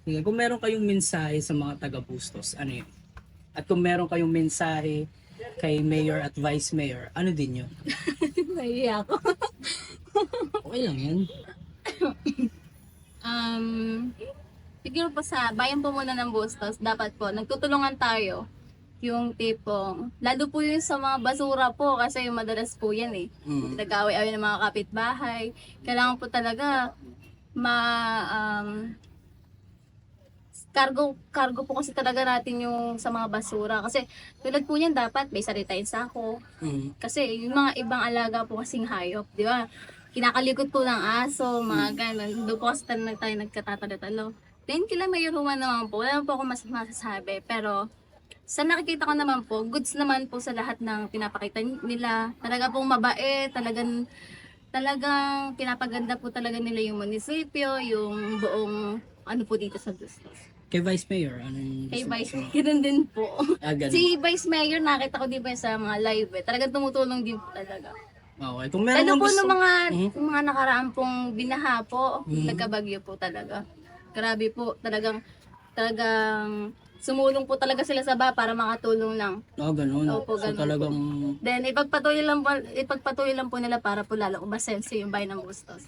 Sige, kung meron kayong mensahe sa mga taga-Bustos, ano yun? At kung meron kayong mensahe kay Mayor at Vice Mayor, ano din yun? Nahiya ako. Okay lang yan. Um, Siguro po sa bayan po muna ng Bustos, dapat po nagtutulungan tayo. Yung tipong, lalo po yun sa mga basura po kasi yung madalas po yan eh. Nag-away-away ng mga kapitbahay. Kailangan po talaga ma cargo po kasi talaga natin yung sa mga basura kasi tulad po niyan dapat may saritain sako Mm. kasi yung mga ibang alaga po kasing hayop, di ba? Kinakalikot po ng aso, mga ganun. Doon po kasi tayo nagkatatalotalo. Then kila Mayor Juan naman po, wala po ako masasabi. Pero sa nakikita ko naman po, goods naman po sa lahat ng pinapakita nila. Talaga pong mabait, talagang pinapaganda po talaga nila yung munisipyo, yung buong ano po dito sa Bustos. Kay Vice Mayor, anong Kay gusto Vice mo? Mayor din po. Ganun. Si Vice Mayor, nakita ko din po sa mga live eh. Talagang tumutulong din po talaga. Okay, kung meron Lalo kang po gusto... nung mga, Mhm. yung mga nakaraan pong binaha po, Mhm. nagkabagyo po talaga. Grabe po, talagang sumulong po talaga sila sa para makatulong lang. Ganun. Opo, So ganun talagang... po. Then ipagpatuloy lang po nila para po lalo umasenso yung bayan ng Bustos.